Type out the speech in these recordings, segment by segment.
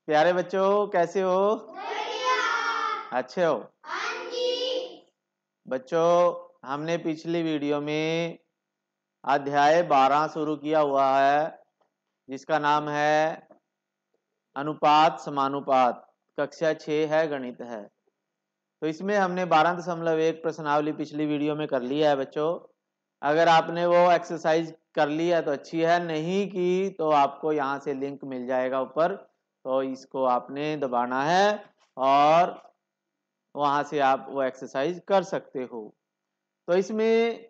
प्यारे बच्चों, कैसे हो? अच्छे हो? बच्चों, हमने पिछली वीडियो में अध्याय 12 शुरू किया हुआ है, जिसका नाम है अनुपात समानुपात। कक्षा 6 है, गणित है। तो इसमें हमने 12.1 प्रश्नावली पिछली वीडियो में कर लिया है बच्चों। अगर आपने वो एक्सरसाइज कर लिया तो अच्छी है, नहीं की तो आपको यहाँ से लिंक मिल जाएगा ऊपर, तो इसको आपने दबाना है और वहां से आप वो एक्सरसाइज कर सकते हो। तो इसमें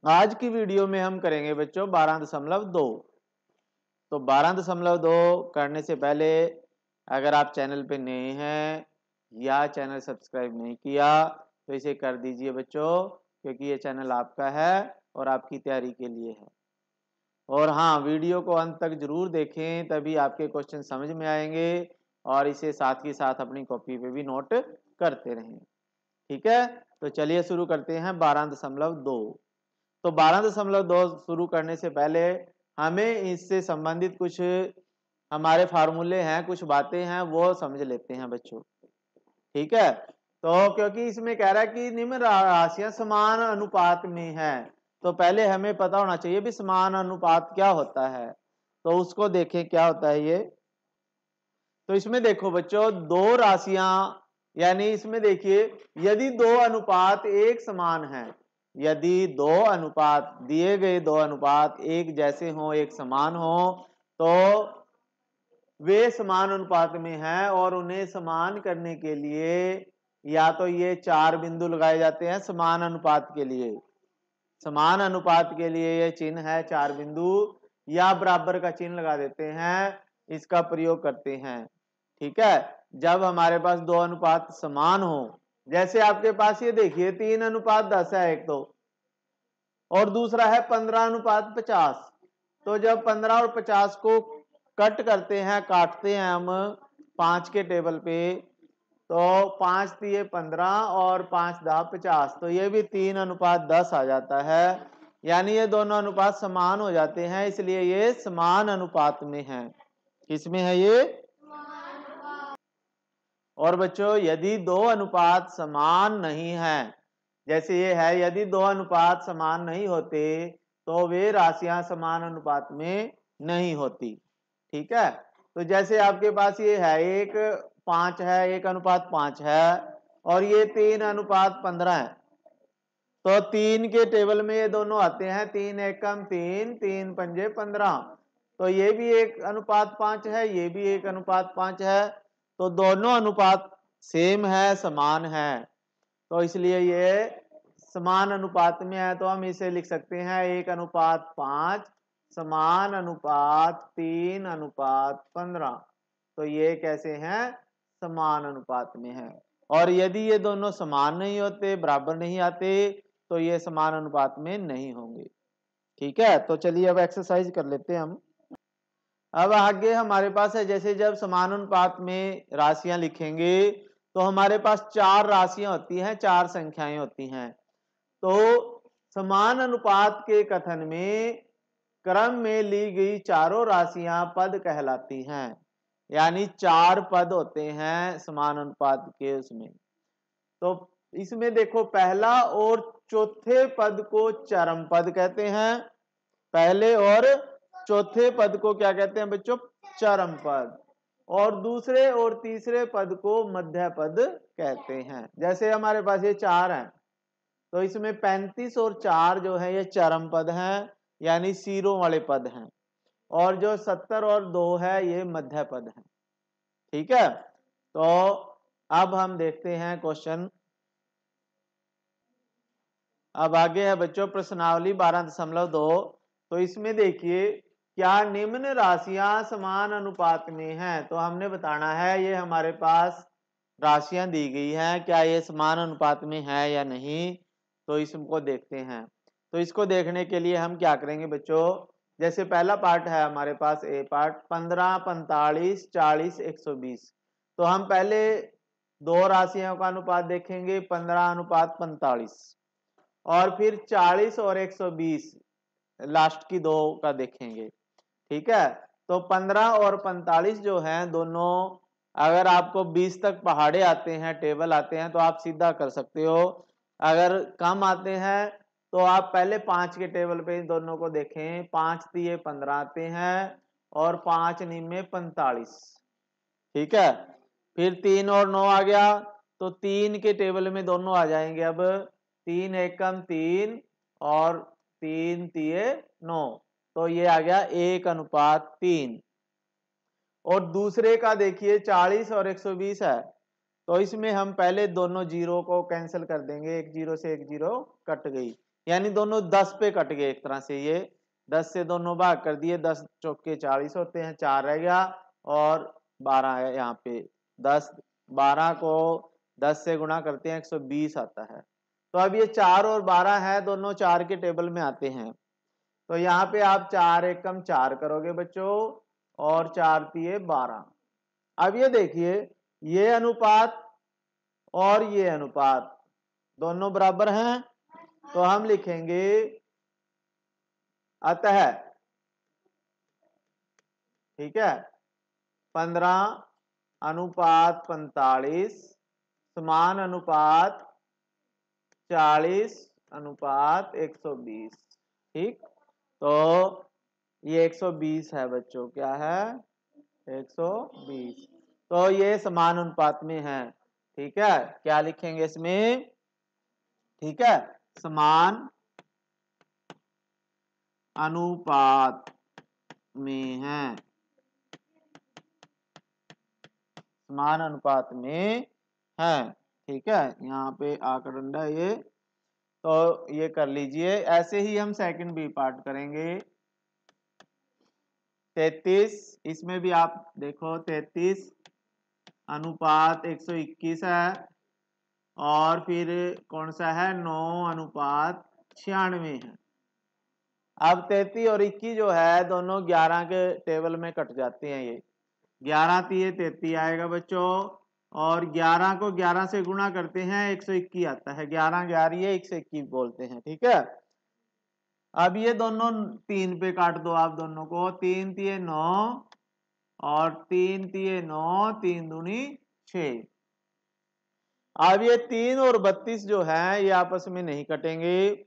आज की वीडियो में हम करेंगे बच्चों 12.2। तो 12.2 करने से पहले अगर आप चैनल पे नए हैं या चैनल सब्सक्राइब नहीं किया तो इसे कर दीजिए बच्चों, क्योंकि ये चैनल आपका है और आपकी तैयारी के लिए है। और हाँ, वीडियो को अंत तक जरूर देखें, तभी आपके क्वेश्चन समझ में आएंगे और इसे साथ ही साथ अपनी कॉपी पे भी नोट करते रहें। ठीक है, तो चलिए शुरू करते हैं 12.2। तो 12.2 शुरू करने से पहले हमें इससे संबंधित कुछ हमारे फार्मूले हैं, कुछ बातें हैं, वो समझ लेते हैं बच्चों। ठीक है, तो क्योंकि इसमें कह रहा है कि निम्न राशियां समान अनुपात में हैं, तो पहले हमें पता होना चाहिए भी समान अनुपात क्या होता है। तो उसको देखें क्या होता है ये। तो इसमें देखो बच्चों, दो राशियां, यानी इसमें देखिए यदि दो अनुपात एक समान है, यदि दो अनुपात दिए गए दो अनुपात एक जैसे हो, एक समान हो, तो वे समान अनुपात में हैं और उन्हें समान करने के लिए या तो ये चार बिंदु लगाए जाते हैं समान अनुपात के लिए। समान अनुपात के लिए ये चिन्ह है चार बिंदु, या बराबर का चिन्ह लगा देते हैं, इसका प्रयोग करते हैं। ठीक है, जब हमारे पास दो अनुपात समान हो, जैसे आपके पास ये देखिए 3:10 है एक तो, और दूसरा है 15:50। तो जब 15 और 50 को कट करते हैं, काटते हैं हम 5 के टेबल पे, तो 5 दिए 15 और 5 दा 50, तो ये भी 3:10 आ जाता है। यानी ये दोनों अनुपात समान हो जाते हैं, इसलिए ये समान अनुपात में है। किसमें है ये? और बच्चों, यदि दो अनुपात समान नहीं है, जैसे ये है, यदि दो अनुपात समान नहीं होते तो वे राशियां समान अनुपात में नहीं होती। ठीक है, तो जैसे आपके पास ये है, एक 5 है, 1:5 है, और ये 3:15 है। तो 3 के टेबल में ये दोनों आते हैं, 3 एकम 3, 3 पंजे 15, तो ये भी 1:5 है, ये भी 1:5 है। तो दोनों अनुपात सेम है, समान है, तो इसलिए ये समान अनुपात में है। तो हम इसे लिख सकते हैं 1:5 समान अनुपात 3:15। तो ये कैसे हैं? समान अनुपात में है। और यदि ये दोनों समान नहीं होते, बराबर नहीं आते, तो ये समान अनुपात में नहीं होंगे। ठीक है, तो चलिए अब एक्सरसाइज कर लेते हैं हम। अब आगे हमारे पास है, जैसे जब समान अनुपात में राशियां लिखेंगे तो हमारे पास चार राशियां होती हैं, चार संख्याएं होती हैं। तो समान अनुपात के कथन में क्रम में ली गई चारों राशियां पद कहलाती हैं, यानी चार पद होते हैं समान अनुपात के उसमें। तो इसमें देखो, पहला और चौथे पद को चरम पद कहते हैं। पहले और चौथे पद को क्या कहते हैं बच्चों? चरम पद। और दूसरे और तीसरे पद को मध्य पद कहते हैं। जैसे हमारे पास ये चार हैं, तो इसमें 35 और 4 जो है ये चरम पद हैं, यानी सीरों वाले पद हैं, और जो 70 और 2 है ये मध्य पद हैं। ठीक है, तो अब हम देखते हैं क्वेश्चन। अब आगे है बच्चों प्रश्नावली 12.2। तो इसमें देखिए, क्या निम्न राशियां समान अनुपात में हैं? तो हमने बताना है ये हमारे पास राशियां दी गई हैं, क्या ये समान अनुपात में है या नहीं, तो इसको देखते हैं। तो इसको देखने के लिए हम क्या करेंगे बच्चों, जैसे पहला पार्ट है हमारे पास, ए पार्ट 15, 45, 40, 120। तो हम पहले दो राशियों का अनुपात देखेंगे, 15:45, और फिर 40 और 120 लास्ट की दो का देखेंगे। ठीक है, तो 15 और 45 जो हैं दोनों, अगर आपको 20 तक पहाड़े आते हैं, टेबल आते हैं, तो आप सीधा कर सकते हो। अगर कम आते हैं तो आप पहले 5 के टेबल पे इन दोनों को देखें। 5 तिये 15 आते हैं और 5 निमे 45। ठीक है, फिर 3 और 9 आ गया, तो 3 के टेबल में दोनों आ जाएंगे। अब 3 एकम 3 और 3 तिये 9, तो ये आ गया 1:3। और दूसरे का देखिए 40 और 120 है, तो इसमें हम पहले दोनों जीरो को कैंसिल कर देंगे। एक जीरो से एक जीरो कट गई, यानी दोनों 10 पे कट गए एक तरह से। ये 10 से दोनों भाग कर दिए, 10 चौके 40 होते हैं, 4 रह गया और 12 है यहाँ पे। 10 12 को 10 से गुणा करते हैं 120 आता है। तो अब ये 4 और 12 है, दोनों 4 के टेबल में आते हैं। तो यहाँ पे आप 4 एकम 4 करोगे बच्चों और 4 तिये 12। अब ये देखिए, ये अनुपात और ये अनुपात दोनों बराबर हैं, तो हम लिखेंगे अतः, ठीक है, 15:45 समान अनुपात 40:120। ठीक, तो ये 120 है बच्चों, क्या है 120। तो ये समान अनुपात में है। ठीक है, क्या लिखेंगे इसमें, ठीक है, समान अनुपात में है, समान अनुपात में है। ठीक है, यहाँ पे आकर डंडा ये, तो ये कर लीजिए। ऐसे ही हम सेकंड बी पार्ट करेंगे। 33, इसमें भी आप देखो 33:121 है, और फिर कौन सा है 9:96 है। अब 33 और 21 जो है दोनों 11 के टेबल में कट जाते हैं। ये 11 तिये 33 आएगा बच्चों, और 11 को 11 से गुणा करते हैं 121 आता है। 11 11 121 बोलते हैं। ठीक है, अब ये दोनों 3 पे काट दो आप दोनों को। 3 तिये 9 और 3 तिये 9, 3 दूनी 6। अब ये 3 और 32 जो है ये आपस में नहीं कटेंगे।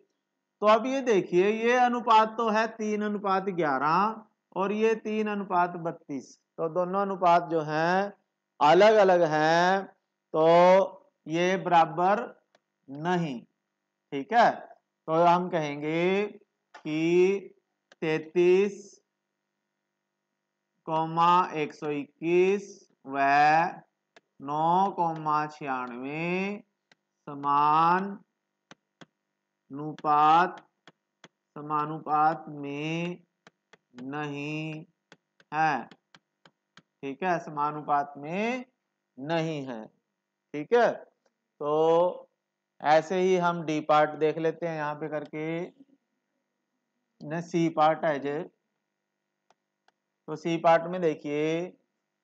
तो अब ये देखिए, ये अनुपात तो है 3:11 और ये 3:32। तो दोनों अनुपात जो हैं अलग अलग हैं, तो ये बराबर नहीं। ठीक है, तो हम कहेंगे कि 33,121 व 9,96 समानुपात में नहीं है। ठीक है, समानुपात में नहीं है। ठीक है, तो ऐसे ही हम डी पार्ट देख लेते हैं यहाँ पे करके। सी पार्ट है जे, तो सी पार्ट में देखिए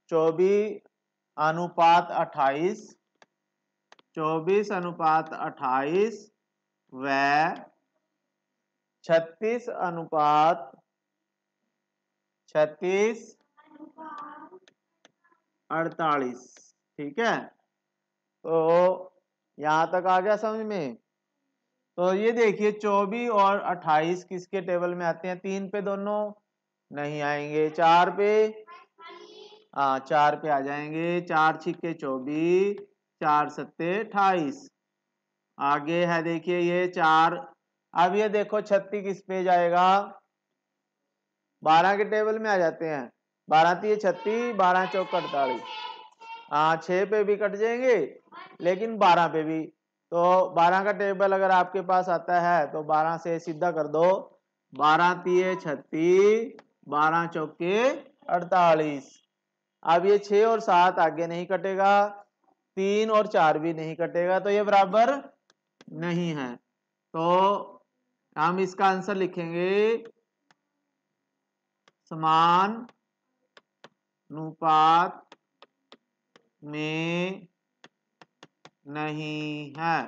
24:28 24:28 व 36:48। ठीक है, तो यहां तक आ गया समझ में। तो ये देखिए 24 और 28 किसके टेबल में आते हैं, 3 पे दोनों नहीं आएंगे, 4 पे, हाँ 4 पे आ जाएंगे। 4 छिक्के 24, 4 सत्ते 28। आगे है देखिए ये 4। अब ये देखो 36 किस पे जाएगा, 12 के टेबल में आ जाते हैं। 12 तिये 36, 12 चौक 48। हाँ 6 पे भी कट जाएंगे, लेकिन 12 पे भी। तो 12 का टेबल अगर आपके पास आता है तो 12 से सीधा कर दो। 12 तिये 36, 12 चौके 48। अब ये 6 और 7 आगे नहीं कटेगा, 3 और 4 भी नहीं कटेगा, तो ये बराबर नहीं है। तो हम इसका आंसर लिखेंगे समान अनुपात में नहीं है,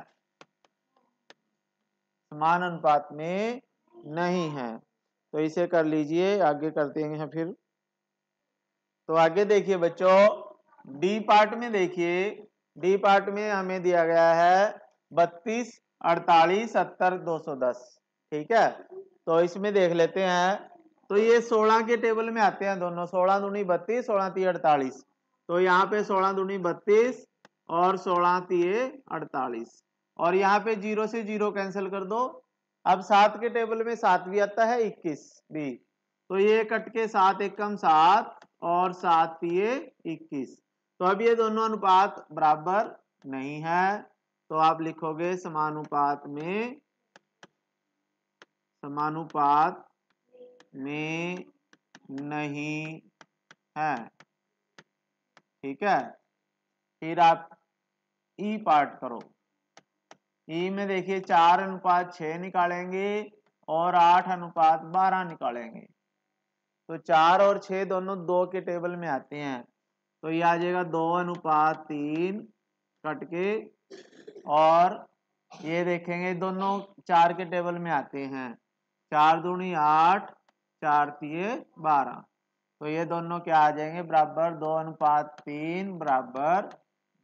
समान अनुपात में नहीं है। तो इसे कर लीजिए, आगे करते हैं फिर। तो आगे देखिए बच्चों, डी पार्ट में देखिए, डी पार्ट में हमें दिया गया है 32, 48, 70, 210। ठीक है, तो इसमें देख लेते हैं। तो ये 16 के टेबल में आते हैं दोनों, 16 दूनी 32, 16 तीय 48। तो यहाँ पे 16 दूनी 32 और 16 तीय 48, और यहाँ पे 0 से 0 कैंसिल कर दो। अब 7 के टेबल में 7 भी आता है, 21 भी, तो ये कट के 7 एकम 7 और 7 तीय 21। तो अब ये दोनों अनुपात बराबर नहीं है, तो आप लिखोगे समानुपात में नहीं है। ठीक है, फिर आप ई पार्ट करो। ई में देखिए 4:6 निकालेंगे और 8:12 निकालेंगे। तो 4 और 6 दोनों 2 के टेबल में आते हैं, तो ये आ जाएगा 2:3 कट के, और ये देखेंगे दोनों 4 के टेबल में आते हैं, 4 दूनी 8, 4 तीय 12। तो ये दोनों क्या आ जाएंगे बराबर, 2:3 बराबर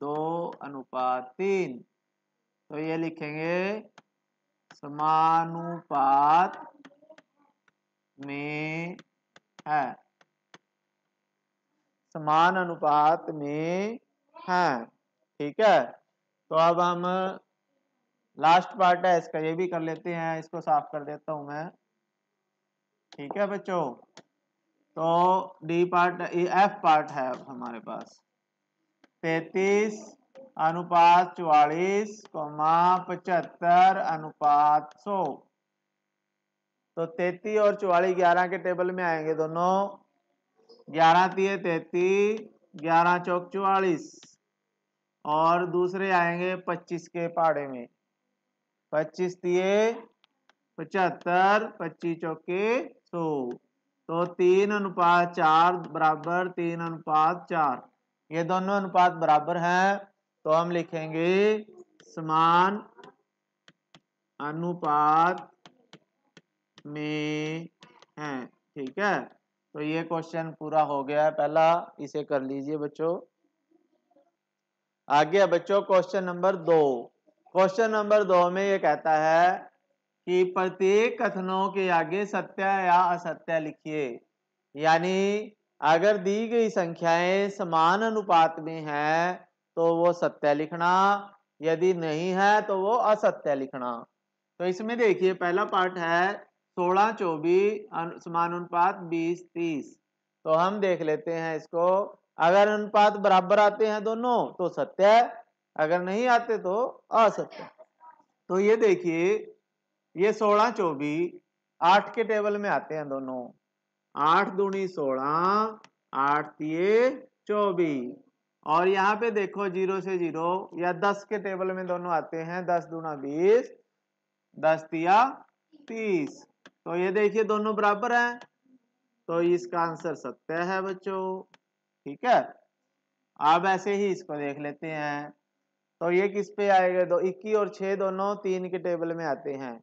2:3। तो ये लिखेंगे समानुपात में है, समान अनुपात में है। ठीक है, तो अब हम लास्ट पार्ट है इसका, ये भी कर लेते हैं, इसको साफ कर देता हूं मैं। ठीक है बच्चों, तो डी पार्ट, एफ पार्ट है अब हमारे पास 33 अनुपात 44, 75 अनुपात 100। तो 33 और 44 11 के टेबल में आएंगे दोनों, 11 तीय 33, 11 चौक 44, और दूसरे आएंगे 25 के पाड़े में, 25 तीय 75, 25 चौके 100। तो 3:4 बराबर 3:4, ये दोनों अनुपात बराबर हैं, तो हम लिखेंगे समान अनुपात में हैं। ठीक है, तो ये क्वेश्चन पूरा हो गया है पहला, इसे कर लीजिए बच्चों। आगे है बच्चों क्वेश्चन नंबर 2। क्वेश्चन नंबर 2 में ये कहता है कि प्रत्येक कथनों के आगे सत्य या असत्य लिखिए। यानी अगर दी गई संख्याएं समान अनुपात में हैं तो वो सत्य लिखना, यदि नहीं है तो वो असत्य लिखना। तो इसमें देखिए पहला पार्ट है 16, 24 समानुपात 20, 30। तो हम देख लेते हैं इसको, अगर अनुपात बराबर आते हैं दोनों तो सत्य है, अगर नहीं आते तो असत्य। तो ये देखिए, ये 16, 24 8 के टेबल में आते हैं दोनों, 8 दूनी 16, 8 तीय 24, और यहाँ पे देखो 0 से 0 या 10 के टेबल में दोनों आते हैं, 10 दूना 20, 10 तिया 30। तो ये देखिए दोनों बराबर हैं, तो इसका आंसर सत्य है बच्चों। ठीक है, अब ऐसे ही इसको देख लेते हैं। तो ये किस पे आएगा, 21 और 6 दोनों 3 के टेबल में आते हैं,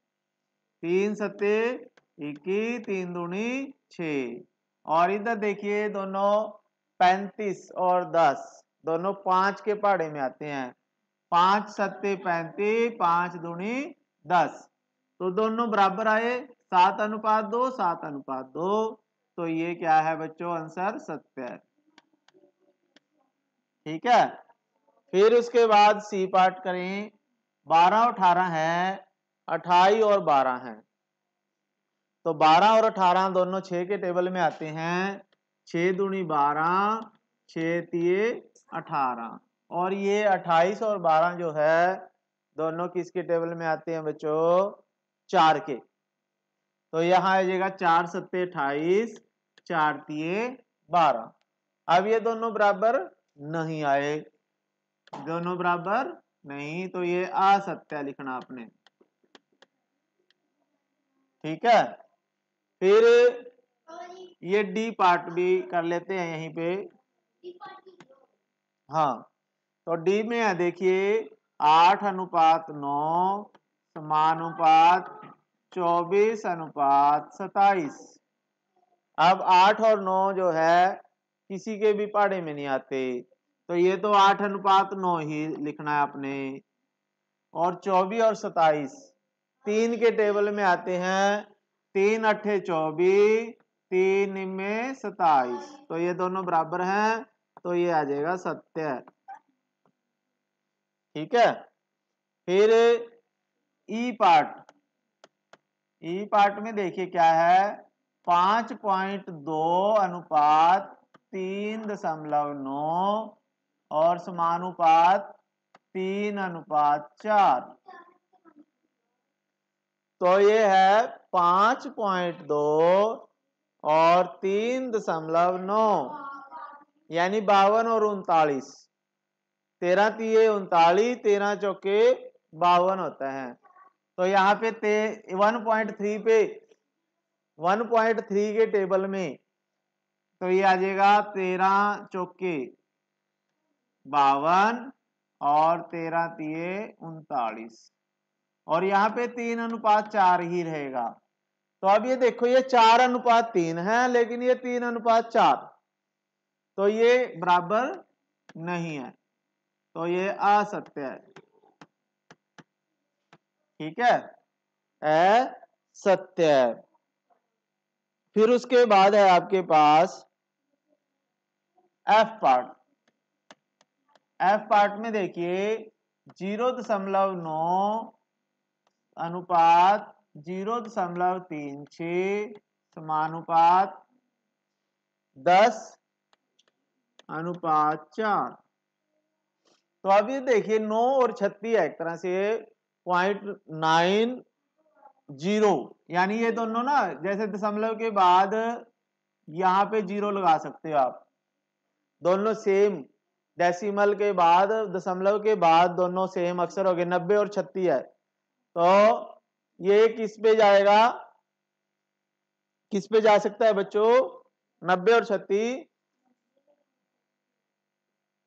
3 सत्ते 21, 3 दूनी 6, और इधर देखिए दोनों 35 और 10 दोनों 5 के पहाड़े में आते हैं, 5 सत्ते 35, 5 दूनी 10। तो दोनों बराबर आए, 7:2, 7:2। तो ये क्या है बच्चों, आंसर सत्य है। ठीक है, फिर उसके बाद सी पार्ट करें, 12 और 18 है, 28 और 12 है। तो 12 और 18 दोनों 6 के टेबल में आते हैं, 6 दूनी 12, 6 तिये 18, और ये 28 और 12 जो है दोनों किसके टेबल में आते हैं बच्चों, 4 के। तो यहाँ आ जाएगा 4 सत्ते 28, 4 तिये 12। अब ये दोनों बराबर नहीं आए, दोनों बराबर नहीं, तो ये असत्य लिखना आपने। ठीक है, फिर ये डी पार्ट भी कर लेते हैं यहीं पे। हाँ, तो डी में है देखिए 8:9 समानुपात 24:27। अब 8 और 9 जो है किसी के भी पहाड़े में नहीं आते। तो ये तो 8:9 ही लिखना है आपने। और 24 और 27 3 के टेबल में आते हैं। 3 अट्ठे 24, 3 में 27, तो ये दोनों बराबर हैं, तो ये आ जाएगा सत्य। ठीक है। फिर ई पार्ट में देखिए क्या है, 5.2 अनुपात 3.9 और समानुपात 3:4। तो ये है 5.2 और 3.9, यानी 52 और 39। 13 तिये 39, 13 चौके 52 होता है। तो यहाँ पे 1.3 के टेबल में तो ये आ जाएगा 13 चौके 52 और 13 तिये 39, और यहाँ पे 3:4 ही रहेगा। तो अब ये देखो, ये 4:3 है, लेकिन ये 3:4, तो ये बराबर नहीं है, तो ये असत्य है। ठीक है, असत्य है। फिर उसके बाद है आपके पास एफ पार्ट में देखिए 0.9 अनुपात 0.36 समानुपात 10:4। तो अब ये देखिए 9 और 36 है, एक तरह से 0.90, यानी ये दोनों ना, जैसे दशमलव के बाद यहाँ पे 0 लगा सकते हो आप, दोनों सेम, डेसिमल के बाद दशमलव के बाद दोनों सेम अक्षर हो गए। 90 और 36 है, तो ये किस पे जाएगा, किस पे जा सकता है बच्चों, 90 और 36,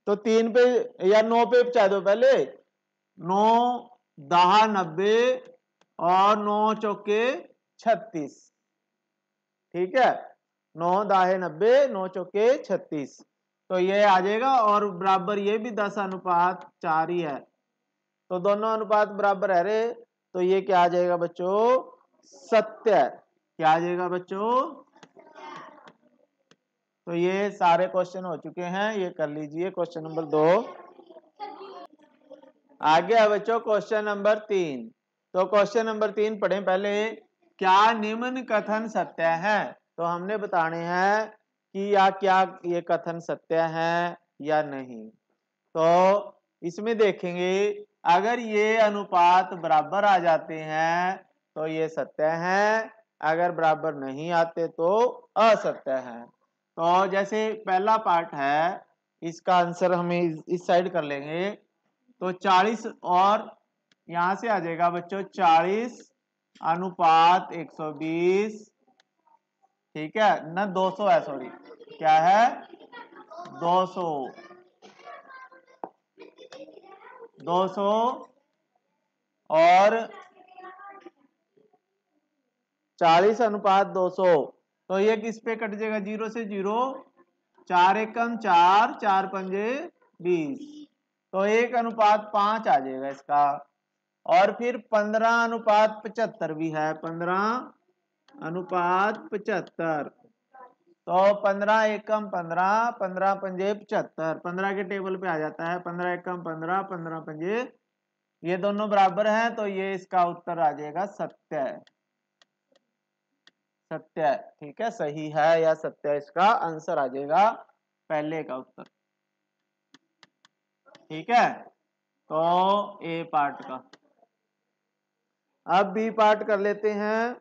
तो 3 पे या 9 पे बचा दो पहले। 9 10 90 और 9 चौके 36। ठीक है, 9 10 90, 9 चौके 36, तो ये आ जाएगा। और बराबर ये भी 10:4 ही है, तो दोनों अनुपात बराबर है रे, तो ये क्या आ जाएगा बच्चों, सत्य। क्या आ जाएगा बच्चों, तो ये सारे क्वेश्चन हो चुके हैं, ये कर लीजिए क्वेश्चन नंबर 2। आगे है बच्चों क्वेश्चन नंबर 3। तो क्वेश्चन नंबर 3 पढ़ें पहले। क्या निम्न कथन सत्य है? तो हमने बताने हैं कि या क्या ये कथन सत्य है या नहीं। तो इसमें देखेंगे, अगर ये अनुपात बराबर आ जाते हैं तो ये सत्य है, अगर बराबर नहीं आते तो असत्य है। तो जैसे पहला पार्ट है, इसका आंसर हमें इस साइड कर लेंगे। तो 40 और यहां से आ जाएगा बच्चों 40 अनुपात 120। ठीक है ना, 200 है, सॉरी, क्या है, 200 और 40 अनुपात 200, तो ये किस पे कट जाएगा, 0 से 0, 4 एकम 4, 4 पंजे 20, तो 1:5 आ जाएगा इसका। और फिर 15 अनुपात 75 भी है, 15 अनुपात 75, तो 15 एकम 15, 15 पंजे 75, 15 के टेबल पे आ जाता है, 15 एकम 15, 15 पंजे, ये दोनों बराबर हैं, तो ये इसका उत्तर आ जाएगा सत्य है। सत्य है, ठीक है, सही है या सत्य है, इसका आंसर आ जाएगा पहले का उत्तर। ठीक है, तो ए पार्ट का। अब बी पार्ट कर लेते हैं।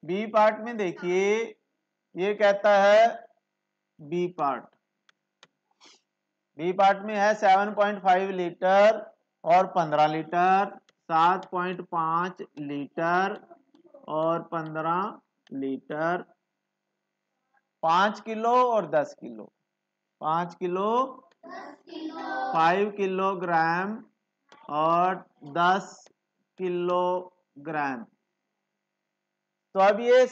बी पार्ट में देखिए, ये कहता है बी पार्ट में है 7.5 लीटर और 15 लीटर, 7.5 लीटर और 15 लीटर, 5 किलो और 10 किलो, 5 किलो 5 किलोग्राम और 10 किलोग्राम। तो अब ये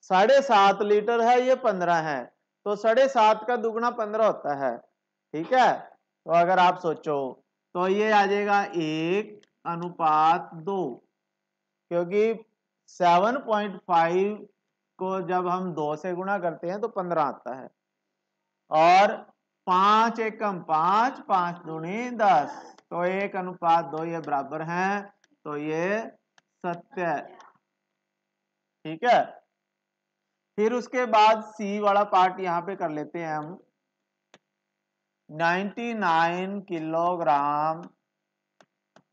7.5 लीटर है, ये 15 है, तो 7.5 का दुगना 15 होता है। ठीक है, तो अगर आप सोचो तो ये आ जाएगा 1:2, क्योंकि 7.5 को जब हम 2 से गुणा करते हैं तो 15 आता है, और 5 एकम 5, 5 दूनी 10, तो 1:2 ये बराबर हैं, तो ये सत्य है। ठीक है, फिर उसके बाद सी वाला पार्ट यहां पे कर लेते हैं हम। 99 किलोग्राम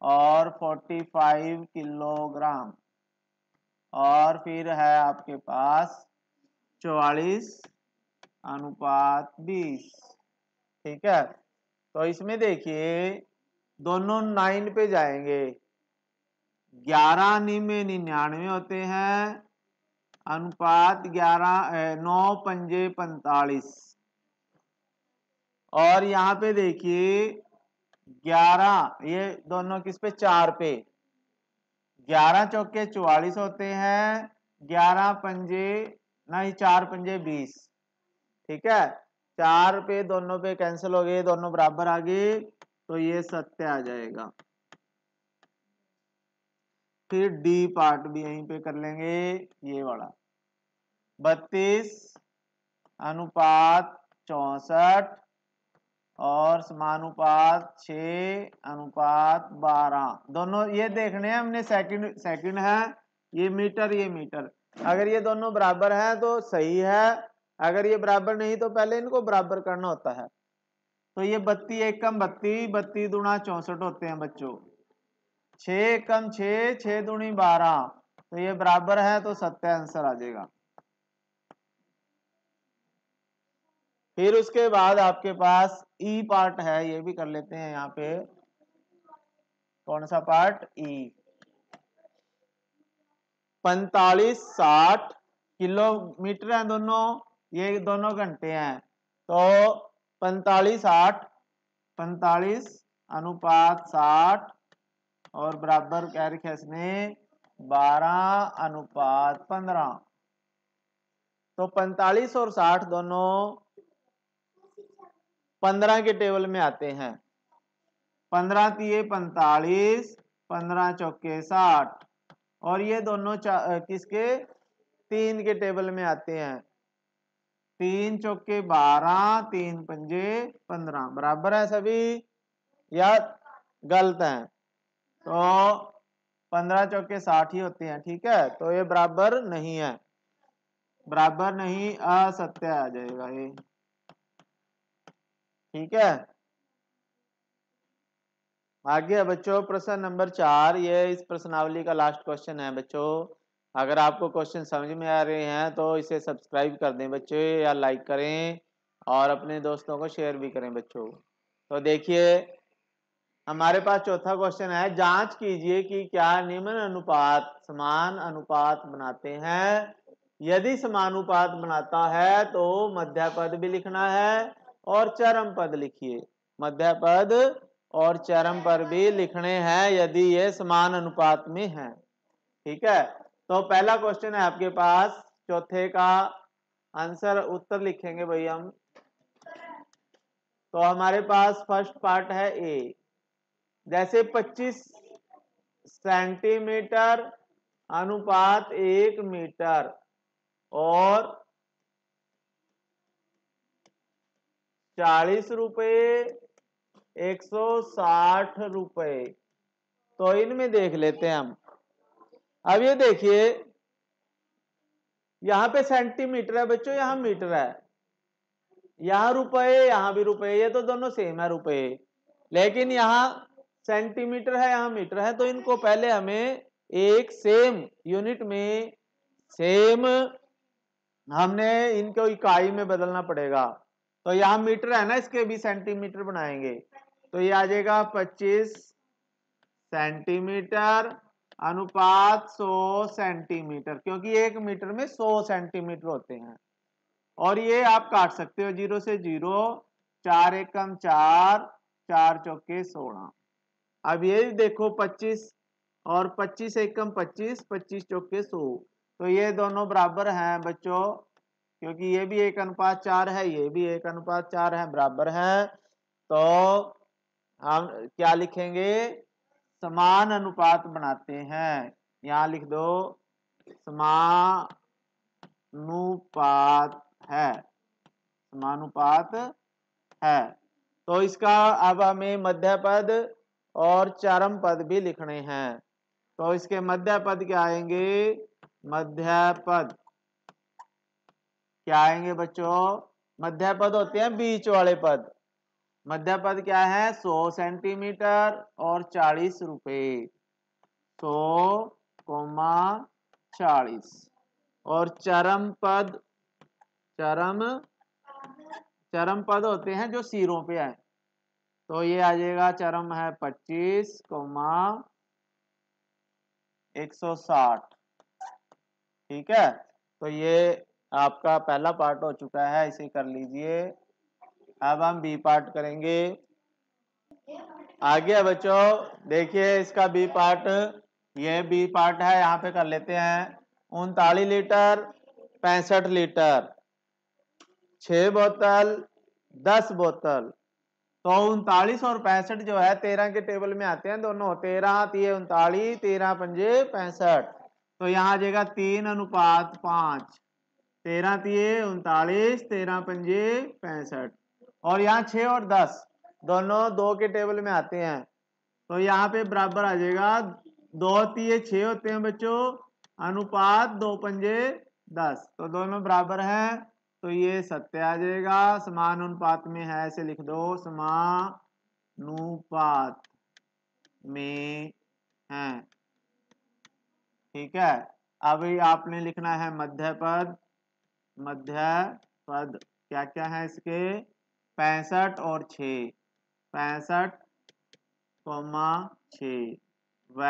और 45 किलोग्राम, और फिर है आपके पास 44:20। ठीक है, तो इसमें देखिए दोनों 9 पे जाएंगे, 11 में 99 होते हैं, अनुपात 9 पंजे 45, और यहाँ पे देखिए 11, ये दोनों किस पे, 4 पे, 11 चौके 44 होते हैं, 11 पंजे नहीं 4 पंजे 20। ठीक है, 4 पे दोनों पे कैंसिल हो गए, दोनों बराबर आ गए, तो ये सत्य आ जाएगा। फिर डी पार्ट भी यहीं पे कर लेंगे, ये वाला 32:64 और समानुपात 6:12, दोनों ये देखने हैं हमने, सेकंड है, ये मीटर। अगर ये दोनों बराबर हैं तो सही है, अगर ये बराबर नहीं तो पहले इनको बराबर करना होता है। तो ये 32 एकम 32, 32 दूना 64 होते हैं बच्चों, 6 एकम 6, 6 दूनी 12, तो ये बराबर है, तो सत्य आंसर आ जाएगा। फिर उसके बाद आपके पास ई पार्ट है, ये भी कर लेते हैं यहाँ पे। कौन सा पार्ट, ई। 45-60 किलोमीटर है दोनों, ये दोनों घंटे हैं, तो 45:60 और बराबर क्या रखा इसने, 12:15। तो 45 और 60 दोनों 15 के टेबल में आते हैं। 15 तिये 45, 15 चौके 60, और ये दोनों किसके, 3 के टेबल में आते हैं। 3 चौके 12, 3 पंजे 15, बराबर है सभी या गलत है? तो 15 चौके 60 ही होते हैं। ठीक है, तो ये बराबर नहीं है, बराबर नहीं, असत्य आ जाएगा ये। ठीक है, आगे बच्चों प्रश्न नंबर 4, ये इस प्रश्नावली का लास्ट क्वेश्चन है बच्चों। अगर आपको क्वेश्चन समझ में आ रहे हैं तो इसे सब्सक्राइब कर दें बच्चों, या लाइक करें और अपने दोस्तों को शेयर भी करें बच्चों। तो देखिए हमारे पास चौथा क्वेश्चन है, जांच कीजिए कि क्या निम्न अनुपात समान अनुपात बनाते हैं। यदि समानुपात बनाता है तो मध्य पद भी लिखना है और चरम पद लिखिए, मध्य पद और चरम पद भी लिखने हैं यदि ये समान अनुपात में है। ठीक है, तो पहला क्वेश्चन है आपके पास, चौथे का आंसर उत्तर लिखेंगे भाई हम। तो हमारे पास फर्स्ट पार्ट है ए, जैसे 25 सेंटीमीटर अनुपात 1 मीटर और 40 रुपए 160 रुपए, तो इनमें देख लेते हैं हम। अब ये देखिए यहां पे सेंटीमीटर है बच्चों, यहां मीटर है, यहां रुपए यहां भी रुपए, ये तो दोनों सेम है रुपए, लेकिन यहां सेंटीमीटर है यहां मीटर है, तो इनको पहले हमें एक सेम यूनिट में, सेम हमने इनको इकाई में बदलना पड़ेगा। तो यहाँ मीटर है ना, इसके भी सेंटीमीटर बनाएंगे, तो ये आ जाएगा 25 सेंटीमीटर अनुपात 100 सेंटीमीटर, क्योंकि 1 मीटर में 100 सेंटीमीटर होते हैं। और ये आप काट सकते हो 0 से 0, 4 एकम 4, 4 चौके 16। अब ये देखो 25 और 25 एकम 25, 25 चौके 100, तो ये दोनों बराबर हैं बच्चों क्योंकि ये भी 1:4 है, ये भी 1:4 है, बराबर है। तो हम क्या लिखेंगे, समान अनुपात बनाते हैं। यहां लिख दो समानुपात है, समानुपात है। तो इसका अब हमें मध्य पद और चरम पद भी लिखने हैं। तो इसके मध्य पद क्या आएंगे, मध्य पद क्या आएंगे बच्चों, मध्य पद होते हैं बीच वाले पद। मध्य पद क्या है, 100 सेंटीमीटर और 40 रुपए, 100,40। और चरम पद, चरम पद होते हैं जो सिरों पे है। तो ये आ जाएगा, चरम है 25,160। ठीक है, तो ये आपका पहला पार्ट हो चुका है, इसे कर लीजिए। अब हम बी पार्ट करेंगे। आगे बच्चों देखिए इसका बी पार्ट, ये बी पार्ट है, यहाँ पे कर लेते हैं। 39 लीटर, 65 लीटर, 6 बोतल, 10 बोतल। तो 39 और 65 जो है 13 के टेबल में आते हैं दोनों। 13 तिये 39, 13 पंजे 65। तो यहाँ आ जाएगा 3:5। 13 तिये 39, 13 पंजे 65। और यहाँ 6 और 10 दोनों 2 के टेबल में आते हैं। तो यहाँ पे बराबर आ जाएगा, 2 तिये 6 होते हैं बच्चों, अनुपात 2 पंजे 10। तो दोनों बराबर हैं, तो ये सत्य आ जाएगा। समान अनुपात में है, ऐसे लिख दो, समानुपात में है। ठीक है, अब आपने लिखना है मध्य पद। मध्य पद क्या क्या है इसके, 65 और 6, 65,6। व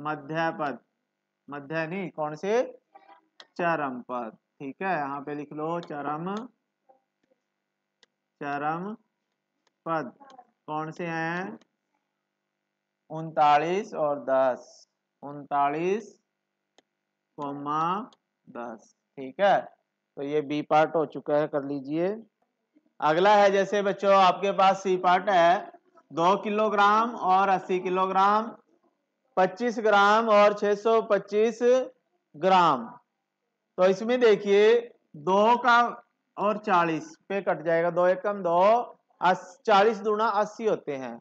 मध्य पद, मध्य नहीं, कौन से, चरम पद। ठीक है, यहाँ पे लिख लो चरम पद कौन से हैं, 39 और 10, 39,10। ठीक है, तो ये बी पार्ट हो चुका है, कर लीजिए। अगला है, जैसे बच्चों आपके पास सी पार्ट है, 2 किलोग्राम और 80 किलोग्राम, 25 ग्राम और 625 ग्राम। तो इसमें देखिए 2 का और 40 पे कट जाएगा, 2 एकम 2, 40 दूना 80 होते हैं।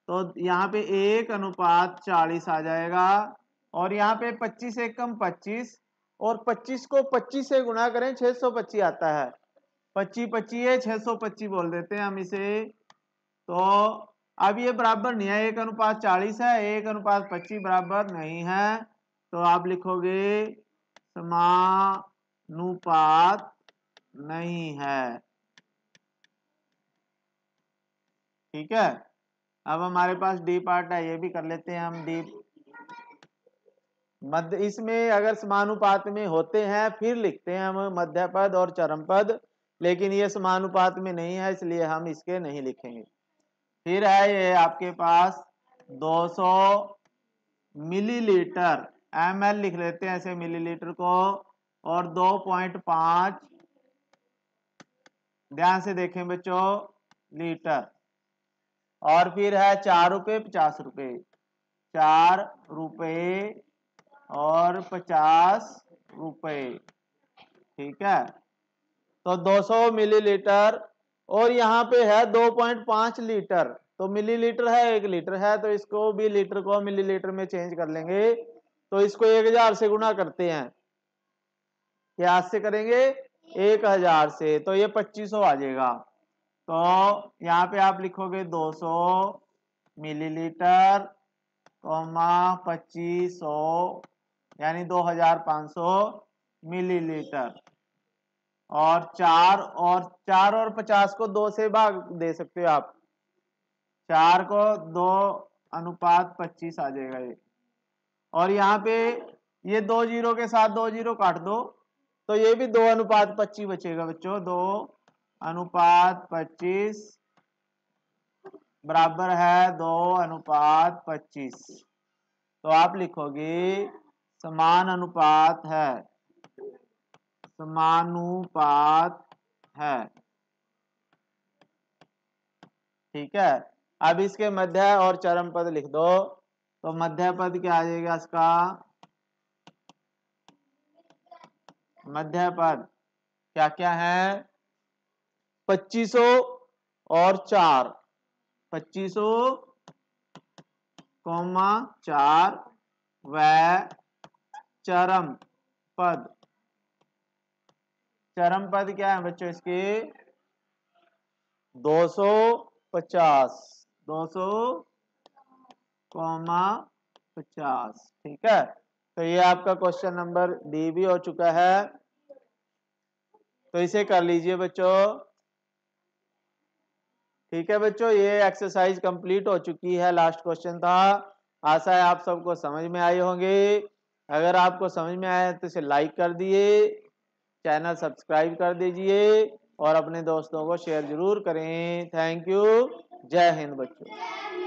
तो यहाँ पे 1:40 आ जाएगा। और यहाँ पे 25 एकम 25, और 25 को 25 से गुणा करें 625 आता है। 25 25 है, 625 बोल देते हैं हम इसे। तो अब ये बराबर नहीं है, 1:40 है, 1:25 बराबर नहीं है। तो आप लिखोगे समानुपात नहीं है। ठीक है, अब हमारे पास डी पार्ट है, ये भी कर लेते हैं हम। डी मध्य, इसमें अगर समानुपात में होते हैं फिर लिखते हैं हम मध्य पद और चरम पद, लेकिन ये समानुपात में नहीं है, इसलिए हम इसके नहीं लिखेंगे। फिर है ये आपके पास 200 मिलीलीटर, ml लिख लेते हैं ऐसे मिलीलीटर को, और 2.5, ध्यान से देखें बच्चों, लीटर। और फिर है 4 रुपये 50 रुपये, 4 रुपये और 50 रुपये। ठीक है, तो 200 मिलीलीटर, और यहाँ पे है 2.5 लीटर। तो मिलीलीटर है, 1 लीटर है, तो इसको भी लीटर को मिलीलीटर में चेंज कर लेंगे। तो इसको 1000 से गुणा करते हैं, क्या से करेंगे, 1000 से, तो ये 2500 आ जाएगा। तो यहाँ पे आप लिखोगे 200 मिलीलीटर, 2500, यानी 2500 मिलीलीटर। और 4 और 50 को 2 से भाग दे सकते हो आप, 4 को 2:25 आ जाएगा ये। और यहाँ पे ये 2 जीरो के साथ 2 जीरो काट दो, तो ये भी 2:25 बचेगा बच्चों। 2:25 बराबर है 2:25। तो आप लिखोगे समान अनुपात है, समानुपात है। ठीक है, अब इसके मध्य और चरम पद लिख दो। तो मध्य पद क्या आ जाएगा इसका? मध्य पद क्या क्या है? 2500 और 4, 2500 कौमा 4 व चरम पद। चरम पद क्या है बच्चों इसके? 250, 200 कौमा 50। ठीक है, तो ये आपका क्वेश्चन नंबर डी भी हो चुका है। तो इसे कर लीजिए बच्चों। ठीक है बच्चों, ये एक्सरसाइज कंप्लीट हो चुकी है, लास्ट क्वेश्चन था। आशा है आप सबको समझ में आई होंगे। अगर आपको समझ में आया तो इसे लाइक कर दिए, चैनल सब्सक्राइब कर दीजिए और अपने दोस्तों को शेयर जरूर करें। Thank you. जय हिंद बच्चों।